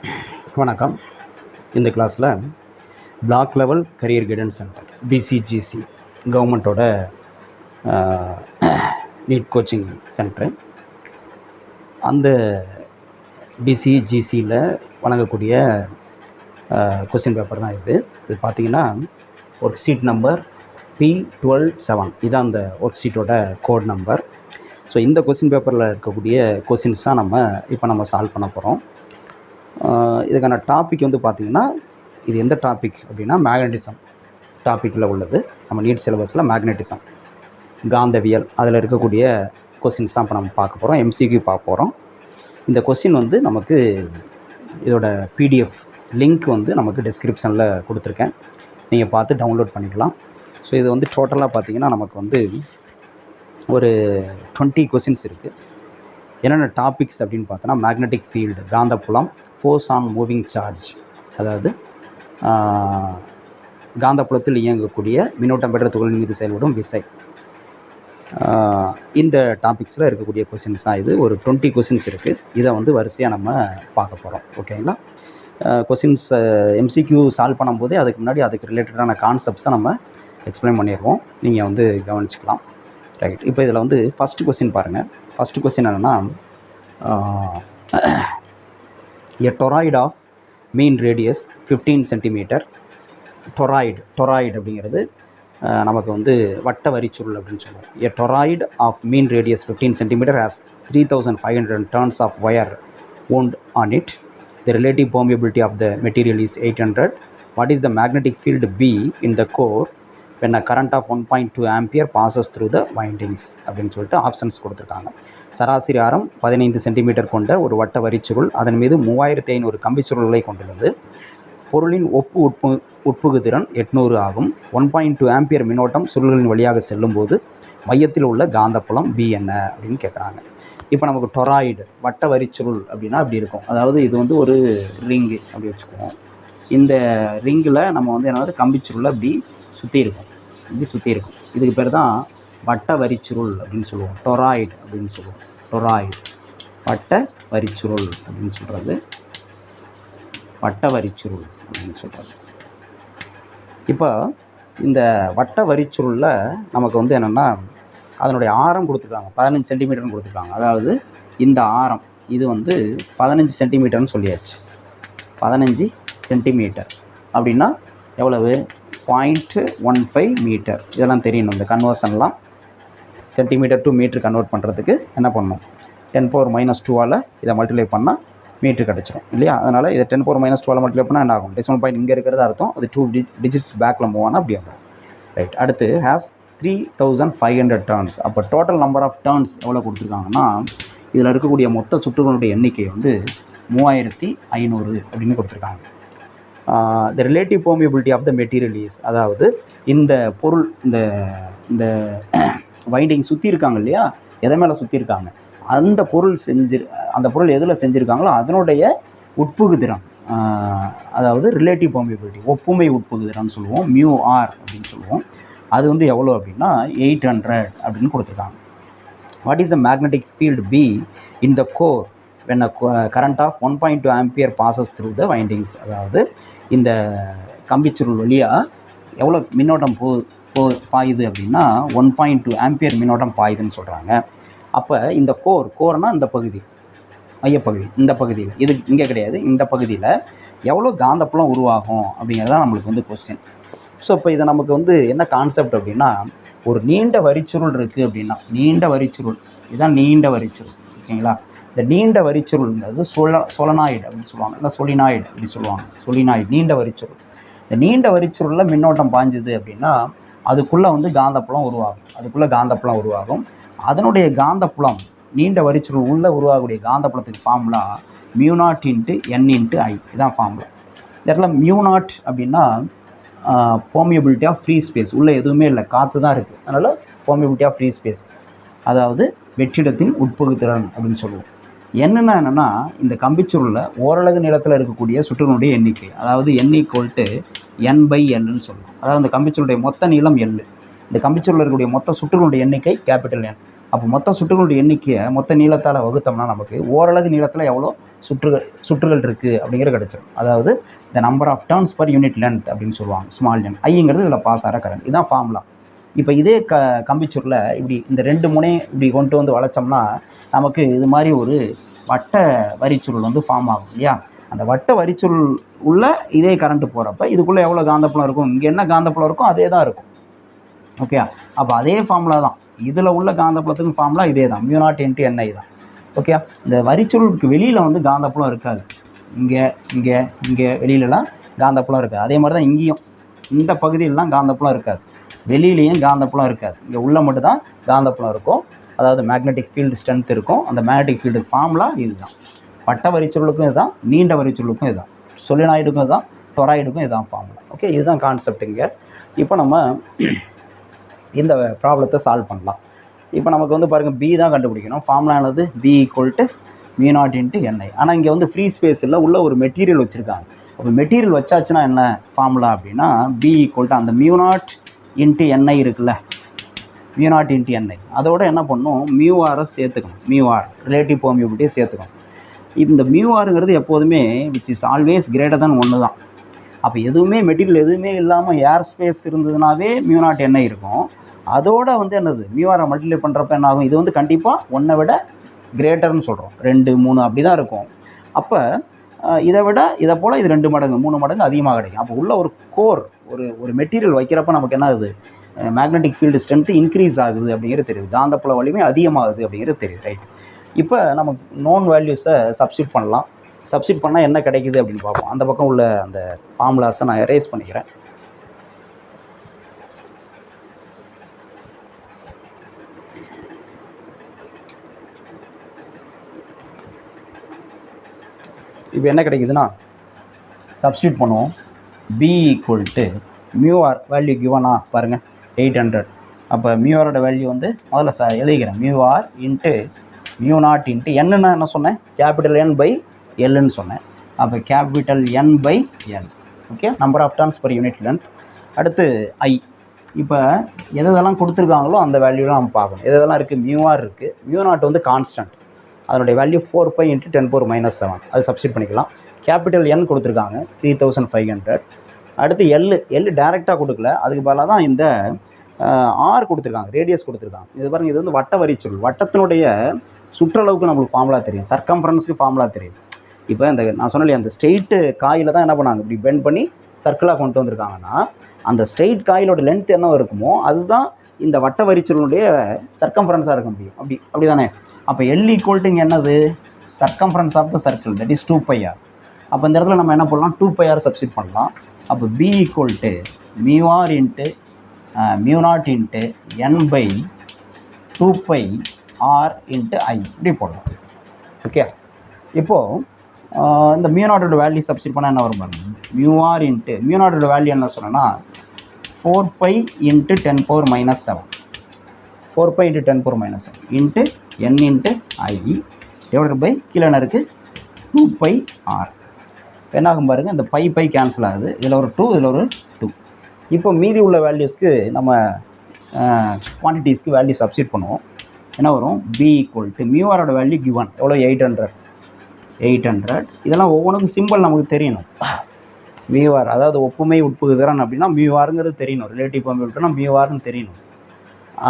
வணக்கம். இந்த கிளாஸில் block level career guidance centre PCGC கவர்மெண்ட்டோட நீட் கோச்சிங் சென்டரு. அந்த பிசிஜிசியில் வழங்கக்கூடிய கொஸ்டின் பேப்பர் தான் இது. இது பார்த்திங்கன்னா ஒர்க் ஷீட் நம்பர் P127 இதுதான் அந்த ஒர்க் ஷீட்டோட கோட் நம்பர். ஸோ இந்த கொஸ்டின் பேப்பரில் இருக்கக்கூடிய கொஸ்டின்ஸ் தான் நம்ம சால்வ் பண்ண போகிறோம். இதுக்கான டாபிக் வந்து பார்த்திங்கன்னா இது எந்த டாபிக் அப்படின்னா மேக்னட்டிசம் டாப்பிக்கில் உள்ளது. நம்ம நீட் சிலபஸில் மேக்னட்டிசம் காந்தவியல் அதில் இருக்கக்கூடிய கொஸ்டின்ஸ் தான் இப்போ நம்ம பார்க்க போகிறோம். MCQ பார்க்க போகிறோம். இந்த கொஸ்டின் வந்து நமக்கு இதோட PDF லிங்க் வந்து நமக்கு டிஸ்கிரிப்ஷனில் கொடுத்துருக்கேன். நீங்கள் பார்த்து டவுன்லோட் பண்ணிக்கலாம். ஸோ இது வந்து டோட்டலாக பார்த்திங்கன்னா நமக்கு வந்து ஒரு 20 கொஸ்டின்ஸ் இருக்குது. என்னென்ன டாபிக்ஸ் அப்படின்னு பார்த்தோன்னா மேக்னெட்டிக் ஃபீல்டு காந்தப்புலம், ஃபோர்ஸ் ஆன் மூவிங் சார்ஜ் அதாவது காந்தப்புலத்தில் இயங்கக்கூடிய மின்னோட்டம் பெற்ற துகளின் மீது செயல்படும் விசை. இந்த டாபிக்ஸில் இருக்கக்கூடிய கொஸ்டின்ஸ் தான் இது. ஒரு 20 கொஸ்டின்ஸ் இருக்குது. இதை வந்து வரிசையாக நம்ம பார்க்க போகிறோம். ஓகேங்களா? கொஸ்டின்ஸ் MCQ சால்வ் பண்ணும்போதே அதுக்கு முன்னாடி அதுக்கு ரிலேட்டடான கான்செப்ட்ஸை நம்ம எக்ஸ்பிளைன் பண்ணிடுவோம். நீங்கள் வந்து கவனிச்சுக்கலாம். ரைட். இப்போ இதில் வந்து ஃபஸ்ட்டு கொஸ்டின் பாருங்கள். ஃபஸ்ட்டு கொஸ்டின் என்னென்னா a toroid of mean radius 15 centimeter. Toroid அப்படிங்கிறது நமக்கு வந்து வட்ட வரிச்சுருள் அப்படின்னு சொல்லுவோம். a toroid of mean radius 15 centimeter has 3500 turns of wire wound on it. The relative permeability of the material is 800. What is the magnetic field B in the core when a current of 1.2 ampere passes through the windings அப்படின்னு சொல்லிட்டு options கொடுத்துருக்காங்க. சராசரி ஆரம் 15 centimetre கொண்ட ஒரு வட்ட வரிச்சுருள் அதன் மீது 3500 கம்பி சுருள்களை கொண்டுள்ளது. பொருளின் உட்புகுதிறன் 800 ஆகும். 1.2 ஆம்பியர் மின்னோட்டம் சுருள்களின் வழியாக செல்லும்போது மையத்தில் உள்ள காந்தப்புலம் B என்ன அப்படின்னு கேட்குறாங்க. இப்போ நமக்கு டொராய்டு வட்ட வரிச்சுருள் அப்படின்னா அப்படி இருக்கும். அதாவது இது வந்து ஒரு ரிங்கு அப்படி வச்சுக்குவோம். இந்த ரிங்கில் நம்ம வந்து என்னது கம்பிச்சுருளை அப்படி சுற்றி இருக்கும். இதுக்கு பேர் தான் வட்ட வரிச்சுருள் அப்படின்னு சொல்லுவோம். டொராய்டு அப்படின்னு சொல்லுவோம். டொராய்டு வட்ட வரிச்சுருள் அப்படின்னு சொல்கிறது. வட்ட வரிச்சுருள் அப்படின்னு சொல்கிறது. இப்போ இந்த வட்ட வரிச்சுருளில் நமக்கு வந்து என்னென்னா அதனுடைய ஆரம் கொடுத்துருக்காங்க. 15 சென்டிமீட்டர்னு கொடுத்துருக்காங்க. அதாவது இந்த ஆரம் இது வந்து 15 சென்டிமீட்டர்னு சொல்லியாச்சு. 15 சென்டிமீட்டர் அப்படின்னா எவ்வளவு? 0.15 மீட்டர். இதெல்லாம் தெரியணும். இந்த கன்வர்ஷன்லாம் சென்டிமீட்டர் டு மீட்டர் கன்வெர்ட் பண்ணுறதுக்கு என்ன பண்ணணும்? 10⁻²ஆல் இதை மல்டிப்ளை பண்ணால் மீட்ரு கிடச்சிடும் இல்லையா? அதனால் இதை 10⁻²ஆல் மல்டிப்ளை பண்ணால் என்ன ஆகும்? டெசிமல் பாயிண்ட் இங்கே இருக்கிறது அர்த்தம். அது 2 டிஜிட்ஸ் பேக்கில் மூவ் ஆனால் அப்படி வந்துடும். ரைட். அடுத்து ஹேஸ் 3500 டர்ன்ஸ். அப்போ டோட்டல் நம்பர் ஆஃப் டர்ன்ஸ் எவ்வளோ கொடுத்துருக்காங்கன்னா இதில் இருக்கக்கூடிய மொத்த சுற்றுகளுடைய எண்ணிக்கை வந்து 3500 அப்படின்னு கொடுத்துருக்காங்க. The relative permeability of the material is, அதாவது இந்த பொருள் இந்த வைண்டிங் சுற்றி இருக்காங்க இல்லையா, எதை மேலே சுற்றி இருக்காங்க, அந்த பொருள் எதில் செஞ்சுருக்காங்களோ அதனுடைய உட்புகுதிறன், அதாவது ரிலேட்டிவ் பெர்மியபிலிட்டி ஒப்புமை உட்புகுதிறன்னு சொல்லுவோம். μr அப்படின்னு சொல்லுவோம். அது வந்து எவ்வளோ அப்படின்னா 800 அப்படின்னு கொடுத்துருக்காங்க. What is the magnetic field B in the core when a current of 1.2 ampere passes through the windings. அதாவது இந்த கம்பிச்சுருள் வழியாக எவ்வளோ மின்னோட்டம் பாயுது அப்படின்னா 1.2 ஆம்பியர் மின்னோட்டம் பாயுதுன்னு சொல்கிறாங்க. அப்போ இந்த கோர்னால் இந்த பகுதி, மையப்பகுதி, இந்த பகுதியில், இது இங்கே கிடையாது, இந்த பகுதியில் எவ்வளோ காந்தப்புலம் உருவாகும் அப்படிங்கிறது தான் நம்மளுக்கு வந்து கொஸ்டின். ஸோ இப்போ இதை நமக்கு வந்து என்ன கான்செப்ட் அப்படின்னா, ஒரு நீண்ட வரிச்சுருள் இருக்குது அப்படின்னா, நீண்ட வரிச்சுருள் இதுதான் நீண்ட வரிச்சுருள். ஓகேங்களா? இந்த நீண்ட வரிச்சுருள்ங்கிறது சொலனாய்டு அப்படின்னு சொல்லுவாங்க, இல்லை சொலினாய்டு அப்படி சொல்லுவாங்க. சொலினாய்டு நீண்ட வரிச்சுருள். இந்த நீண்ட வரிச்சுருளில் மின்னோட்டம் பாய்ஞ்சுது அப்படின்னா அதுக்குள்ளே வந்து காந்தப்புலம் உருவாகும். அதனுடைய காந்தப்புலம் நீண்ட வரிச்சுருள் உள்ளே உருவாகக்கூடிய காந்தப்புலத்துக்கு ஃபார்முலா μ0 × N × I இதுதான் ஃபார்முலா. இந்த இடத்துல μ0 அப்படின்னா பெர்மியபிலிட்டி ஆஃப் ஃப்ரீ ஸ்பேஸ். உள்ளே எதுவுமே இல்லை, காற்று தான் இருக்குது. அதனால் பெர்மியபிலிட்டி ஆஃப் ஃப்ரீ ஸ்பேஸ், அதாவது வெற்றிடத்தின் உட்புகுதிறன் அப்படின்னு சொல்லுவோம். என்னென்னா இந்த கம்பிச்சுருளில் ஓரளவு நீளத்தில் இருக்கக்கூடிய சுற்றுகளுடைய எண்ணிக்கை, அதாவது N = N/Lன்னு சொல்லுவோம். அதாவது இந்த கம்பிச்சுருளுடைய மொத்த நீளம் L. இந்த கம்பிச்சுருளில் இருக்கக்கூடிய மொத்த சுற்றுகளுடைய எண்ணிக்கை N. அப்போ மொத்த சுற்றுகளுடைய எண்ணிக்கையை மொத்த நீளத்தால் வகுத்தோம்னா நமக்கு ஓரளவு நீளத்தில் எவ்வளோ சுற்றுகள் இருக்குது அப்படிங்கிறது கிடச்சிடும். அதாவது இந்த number of turns per unit length அப்படின்னு சொல்லுவாங்க, ஸ்மால் என். ஐங்கிறது இதில் பாஸ் ஆகிற கரண்ட். இதுதான் ஃபார்முலா. இப்போ இதே கம்பிச்சூரில் இப்படி இந்த 2 முனையும் இப்படி கொண்டு வந்து வளைச்சோம்னா நமக்கு இது மாதிரி ஒரு வட்ட வரிச்சுருள் வந்து ஃபார்ம் ஆகும் இல்லையா? அந்த வட்ட வரிச்சுருள் உள்ள இதே கரண்ட்டு போகிறப்ப இதுக்குள்ளே எவ்வளோ காந்தப்புலம் இருக்கும், இங்கே என்ன காந்தப்புலம் இருக்கும் அதே தான் இருக்கும். ஓகே, அப்போ அதே ஃபார்முலா தான் இதில் உள்ள காந்தப்புலத்துக்கும் ஃபார்முலா இதே தான், μ0 × NI தான். ஓகே, இந்த வரிச்சுருளுக்கு வெளியில் வந்து காந்தப்புலம் இருக்காது. இங்கே இங்கே இங்கே வெளியிலலாம் காந்தப்புலம் இருக்காது. அதே மாதிரி தான் இங்கேயும் இந்த பகுதியிலலாம் காந்தப்புலம் இருக்காது, வெளியிலையும் காந்தப்புலம் இருக்காது. இங்கே உள்ள மட்டும் தான் காந்தப்புலம் இருக்கும். அதாவது மேக்னெட்டிக் ஃபீல்டு ஸ்ட்ரென்த் இருக்கும். அந்த மேக்னெட்டிக் ஃபீல்டு ஃபார்முலா இதுதான். வட்ட வரிச்சுருளுக்கும் இதுதான், நீண்ட வரிச்சுருளுக்கும் இதுதான், சொலினாய்டுக்கும் இதுதான், டொராய்டுக்கும் இதுதான் ஃபார்முலா. ஓகே, இதுதான் கான்செப்ட் இங்கே. இப்போ நம்ம இந்த ப்ராப்ளத்தை சால்வ் பண்ணலாம். இப்போ நமக்கு வந்து பாருங்கள், பி தான் கண்டுபிடிக்கணும். ஃபார்முலானது B = μ0 × NI. ஆனால் இங்கே வந்து ஃப்ரீ ஸ்பேஸ் இல்லை, உள்ள ஒரு மெட்டீரியல் வச்சுருக்காங்க. அப்போ மெட்டீரியல் வச்சாச்சுன்னா என்ன ஃபார்முலா அப்படின்னா, B = அந்த μ0 × NI இருக்குல்ல, μ0 × NI அதோட என்ன பண்ணணும், μr சேர்த்துக்கணும். μr ரிலேட்டிவ் பெர்மியபிலிட்டியை சேர்த்துக்கணும். இந்த μrங்கிறது எப்போதுமே which is always greater than 1 தான். அப்போ எதுவுமே மெட்டீரியல் எதுவுமே இல்லாமல் ஏர் ஸ்பேஸ் இருந்ததுனாவே μ0 NI இருக்கும். அதோட வந்து என்னது, μr மல்டிப்ளை பண்ணுறப்ப என்ன ஆகும், இது வந்து கண்டிப்பாக 1 விட கிரேட்டர்னு சொல்கிறோம், 2 3 அப்படி தான் இருக்கும். அப்போ இதை போல் இது 2 மடங்கு 3 மடங்கு அதிகமாக கிடைக்கும். அப்போ உள்ள ஒரு கோர் ஒரு மெட்டீரியல் வைக்கிறப்ப நமக்கு என்ன ஆகுது, மேக்னெட்டிக் ஃபீல்டு ஸ்ட்ரென்த்து இன்க்ரீஸ் ஆகுது அப்படிங்கிறது தெரியுது, காந்தப்புல வலிமை அதிகமாகுது அப்படிங்கிறது தெரியுது. ரைட், இப்போ நம்ம நோன் வேல்யூஸை சப்ஸ்டியூட் பண்ணலாம். சப்ஸ்டியூட் பண்ணால் என்ன கிடைக்குது அப்படின்னு பார்ப்போம். அந்த பக்கம் உள்ள அந்த ஃபார்முலாஸை நான் எரேஸ் பண்ணிக்கிறேன். இப்போ என்ன கிடைக்குதுன்னா, சப்ஸ்டியூட் பண்ணுவோம். B = μr வேல்யூ கிவனா பாருங்கள் 800. அப்போ μரோட வேல்யூ வந்து முதல்ல எழுதிக்கிறேன், μr × μ0 × என்னன்னா என்ன சொன்னேன், கேபிட்டல் N/Lன்னு சொன்னேன். அப்போ capital N/L. Okay, number of turns per unit length. அடுத்து I. இப்போ எதெல்லாம் கொடுத்துருக்காங்களோ அந்த வேல்யூலாம் நம்ம பார்க்கணும். எதெல்லாம் இருக்குது, μr இருக்குது, μ0 வந்து கான்ஸ்டன்ட், அதனுடைய வேல்யூ 4π × 10⁻⁷. அது சப்ஸ்டியூட் பண்ணிக்கலாம். கேபிட்டல் N கொடுத்துருக்காங்க 3500. அடுத்து L டேரெக்டாக கொடுக்கல, அதுக்கு பதிலாக தான் இந்த R கொடுத்துருக்காங்க, ரேடியஸ் கொடுத்துருக்காங்க. இது பாருங்கள், இது வந்து வட்ட வரிச்சுருள், வட்டத்தினுடைய சுற்றளவுக்கு நம்மளுக்கு ஃபார்முலா தெரியும், சர்க்கம்ஃபரன்ஸுக்கு ஃபார்முலா தெரியும். இப்போ இந்த நான் சொன்னலையே, அந்த ஸ்ட்ரெயிட்டு காயில் தான் என்ன பண்ணாங்க, இப்படி பெண்ட் பண்ணி சர்க்கிளாக கொண்டு வந்திருக்காங்கன்னா, அந்த ஸ்ட்ரெயிட் காயிலோட லென்த் என்ன இருக்குமோ அதுதான் இந்த வட்ட வரிச்சுருளுடைய சர்க்கம்ஃபரன்ஸாக இருக்க முடியும். அப்படி தானே. அப்போ L = என்னது, circumference of the circle, that is 2πr. அப்போ இந்த இடத்துல நம்ம என்ன பண்ணலாம், 2πr சப்ஸ்டியூட் பண்ணலாம். அப்போ B = μr × μ0 × N/2πr × I இப்படி போடலாம். ஓகே, இப்போது இந்த μ0 வேல்யூ சப்ஸ்டியூட் பண்ணால் என்ன வரும் பாருங்க, μr × μ0 வேல்யூ என்ன சொன்னேன்னா 4π × 10⁻⁷. 4π × 10⁻⁷ × N × I / கீழே என்ன இருக்குது 2πr. என்ன ஆகும் பாருங்கள், இந்த பை கேன்சல் ஆகுது, இதில் ஒரு 2 இதில் ஒரு 2. இப்போ மீதி உள்ள வேல்யூஸ்க்கு நம்ம குவான்டிட்டிஸ்க்கு வேல்யூ சப்ஸ்டியூட் பண்ணுவோம். என்ன வரும், B = μr வேல்யூ கிவன் எவ்வளோ, 800. இதெல்லாம் ஒவ்வொன்றுக்கும் சிம்பிள் நமக்கு தெரியணும். μr அதாவது ஒப்புமை உட்புகுதிறன் அப்படின்னா μrங்கிறது தெரியணும், ரிலேட்டிவ் பெர்மியபிலிட்டினா μrன்னு தெரியணும்.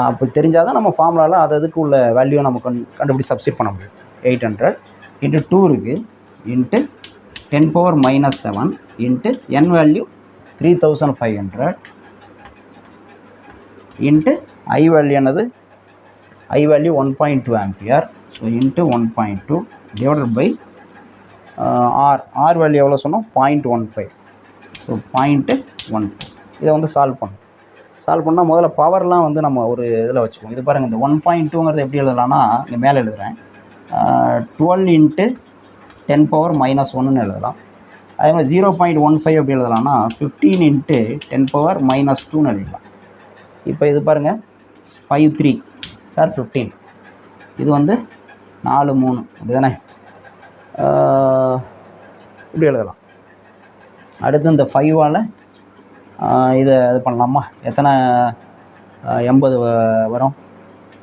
அப்போ தெரிஞ்சால் தான் நம்ம ஃபார்முலாவில் அதுக்கு உள்ள வேல்யூ நம்ம கண்டுபிடி சப்ஸ்டியூட் பண்ண முடியும். 800 × 2 இருக்குது × 10⁻⁷ × N வேல்யூ 3500 × I வேல்யூ என்னது, I value 1.2 ampere. So × 1.2 / R value எவ்வளோ சொன்னோம், 0.15. ஸோ 0.15. இதை வந்து சால்வ் பண்ணால் முதல்ல பவர்லாம் வந்து நம்ம ஒரு இதில் வச்சுக்குவோம். இது பாருங்கள், இந்த 1.2ங்கிறது எப்படி எழுதலாம்னா, இங்கே மேலே எழுதுகிறேன், 12 × 10⁻⁻1ன்னு எழுதலாம். அதே மாதிரி 0.15 எப்படி எழுதலாம்னா 15 × 10⁻⁻2ன்னு எழுதலாம். இப்போ இது பாருங்கள், 5 3 15, இது வந்து 4 3 அப்படி தானே, இப்படி எழுதலாம். அடுத்து இந்த 5ஆல் இதை இது பண்ணலாமா, எத்தனை 80 வரும்,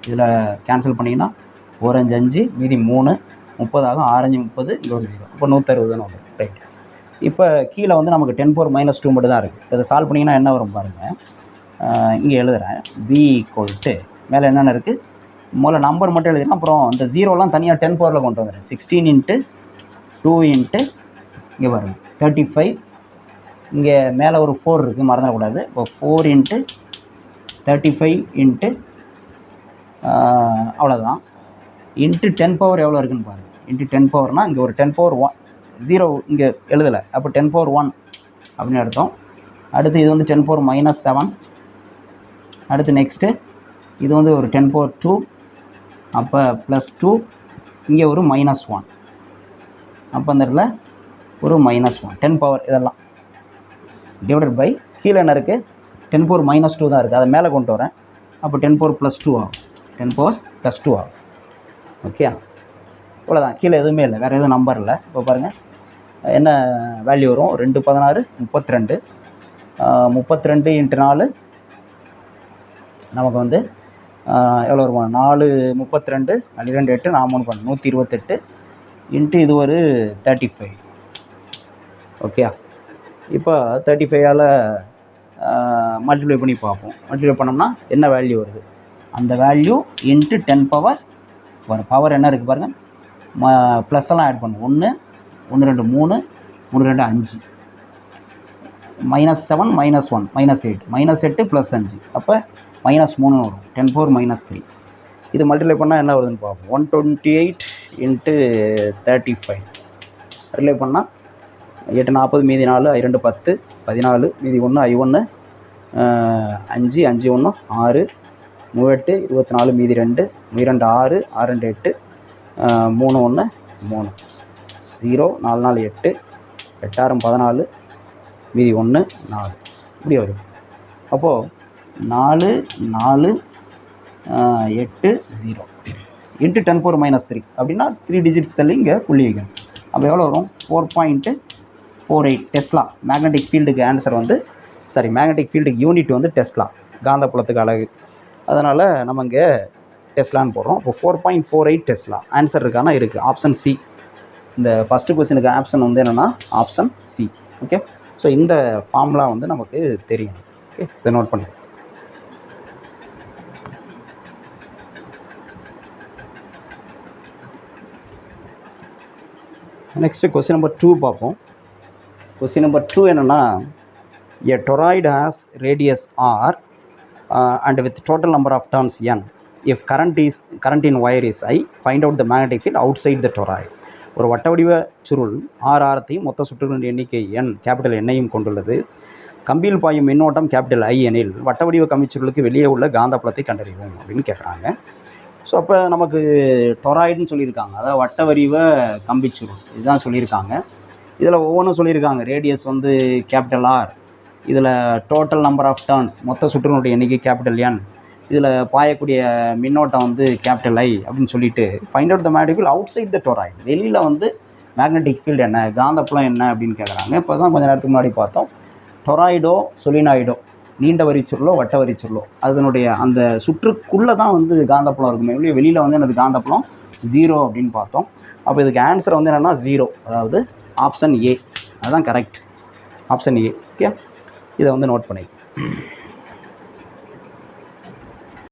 இதில் கேன்சல் பண்ணிங்கன்னா 1 5 5 மீதி 3 30 ஆகும். 6 5 30, இங்கே ஒரு 0, இப்போ 160 வரும். ரைட். இப்போ கீழே வந்து நமக்கு 10 power -2 மட்டும் தான் இருக்குது. இதை சால்வ் பண்ணிங்கன்னா என்ன வரும் பாருங்கள். இங்கே எழுதுகிறேன். b = மேலே என்னென்ன இருக்குது, முதல்ல நம்பர் மட்டும் எழுதுறேன். அப்புறம் இந்த 0லாம் தனியாக 10 powerல கொண்டு வந்துடுறேன். 16 × 2 இங்கே பாருங்கள் 35. இங்கே மேலே ஒரு 4 இருக்குது, மறந்துடக்கூடாது. இப்போ 4 × 35 அவ்வளோதான். இன்ட்டு 10 power எவ்வளோ இருக்குதுன்னு பாருங்கள். இன்ட்டு 10 powerனால் இங்கே ஒரு 10 power 1 0 இங்கே எழுதலை, அப்போ 10 power 1 அப்படின்னு அர்த்தம். அடுத்து இது வந்து 10 power -7. அடுத்து நெக்ஸ்ட்டு இது வந்து ஒரு 10 power 2, அப்போ +2. இங்கே ஒரு -1, அப்போ அந்த இடத்துல ஒரு -1. 10 power இதெல்லாம் டிவைடட் பை கீழே என்ன இருக்குது, 10 power -2 தான் இருக்குது. அதை மேலே கொண்டு வரேன். அப்போ 10 power +2 ஆகும். 10 power +2 ஆகும். ஓகே, இவ்வளோதான். கீழே எதுவுமே இல்லை, வேறு எதுவும் நம்பர் இல்லை. இப்போ பாருங்கள் என்ன வேல்யூ வரும். 2 16 32. 32 × 4 நமக்கு வந்து எவ்வளோ வரும், 4 32 2 8 நான் 3 பண்ண 128 இன்ட்டு இது ஒரு 35. ஓகே, இப்போ 35ஆல் மல்டிப்ளை பண்ணி பார்ப்போம். மல்டிப்ளை பண்ணோம்னா என்ன வேல்யூ வருது, அந்த வேல்யூ இன்ட்டு 10 power வரும். பவர் என்ன இருக்குது பாருங்கள், ப்ளஸ் எல்லாம் ஆட் பண்ணும். 1 1 2 3 3 2 5 -7 -1 -8 -8 + 5, அப்போ -3 வரும். 10 power -3. இது மல்டிப்ளை பண்ணால் என்ன வருதுன்னு பார்ப்போம். 128 × 35 மல்டிப்ளை பண்ணால் 8 40 மீதி 4 2 10 14 மீதி 1 1 5 5 1 6 3 8 24 மீதி 2 மீதி 2 6 6 2 8 3 1 3 0 4 4 8 8 6 14 மீதி 1 4 இப்படி வரும். அப்போது 4 4 8 0 இன்ட்டு 10 power -3 அப்படின்னா 3 digits தள்ளி இங்கே புள்ளி வைக்கணும். அப்போ எவ்வளோ வரும், 4.48 டெஸ்லா. மேக்னெட்டிக் ஃபீல்டுக்கு ஆன்சர் வந்து மேக்னெட்டிக் ஃபீல்டுக்கு யூனிட் வந்து டெஸ்லா, காந்தப்புலத்துக்கு அழகு. அதனால் நம்ம இங்கே டெஸ்லான்னு போடுறோம். இப்போ 4.48 டெஸ்லா ஆன்சர் இருக்கானா இருக்குது. Option C. இந்த ஃபஸ்ட்டு கொஸ்டினுக்கு ஆப்ஷன் வந்து என்னென்னா ஆப்ஷன் சி. ஓகே, ஸோ இந்த ஃபார்முலா வந்து நமக்கு தெரியும். ஓகே, இதை நோட் பண்ணி. நெக்ஸ்ட்டு கொஸ்டின் நம்பர் 2 பார்ப்போம். கொஸ்டின் நம்பர் 2 என்னென்னா, a toroid has radius r and with total number of turns n. If current in wire is I, find out the magnetic field outside the toroid. ஒரு வட்ட வடிவ சுருள் R ஆரத்தையும் மொத்த சுற்றுகளின் எண்ணிக்கை n capital எண்ணையும் கொண்டுள்ளது. கம்பியில் பாயும் மின்னோட்டம் கேபிட்டல் I எனில் வட்ட வடிவ கம்பிச்சுருளுக்கு வெளியே உள்ள காந்தப்புலத்தை கண்டறிவோம் அப்படின்னு கேட்குறாங்க. ஸோ அப்போ நமக்கு டொராய்டுன்னு சொல்லியிருக்காங்க, அதாவது வட்ட வடிவ கம்பிச்சுருள் இதுதான் சொல்லியிருக்காங்க. இதில் ஒவ்வொன்றும் சொல்லியிருக்காங்க. ரேடியஸ் வந்து கேபிட்டல் ஆர், இதில் டோட்டல் நம்பர் ஆஃப் டர்ன்ஸ் மொத்த சுற்றுனுடைய எண்ணிக்கை கேபிட்டல் என், இதில் பாயக்கூடிய மின்னோட்டம் வந்து கேபிட்டல் ஐ அப்படின்னு சொல்லிட்டு find out the magnetic field outside the toroid. வெளியில் வந்து மேக்னெட்டிக் ஃபீல்டு என்ன, காந்தப்புலம் என்ன அப்படின்னு கேட்குறாங்க. இப்போ தான் கொஞ்சம் நேரத்துக்கு முன்னாடி பார்த்தோம். டொராய்டோ சொலினாய்டோ, நீண்ட வரிச்சுருளோ வட்ட வரிச்சுருளோ, அதனுடைய அந்த சுற்றுக்குள்ளே தான் வந்து காந்தப்புலம் இருக்குமே, வெளியில் வந்து எனது காந்தப்புலம் 0 அப்படின்னு பார்த்தோம். அப்போ இதுக்கு ஆன்சர் வந்து என்னென்னா 0, அதாவது ஆப்ஷன் ஏ. அதுதான் கரெக்ட், ஆப்ஷன் ஏ. ஓகே, இதை வந்து நோட் பண்ணி.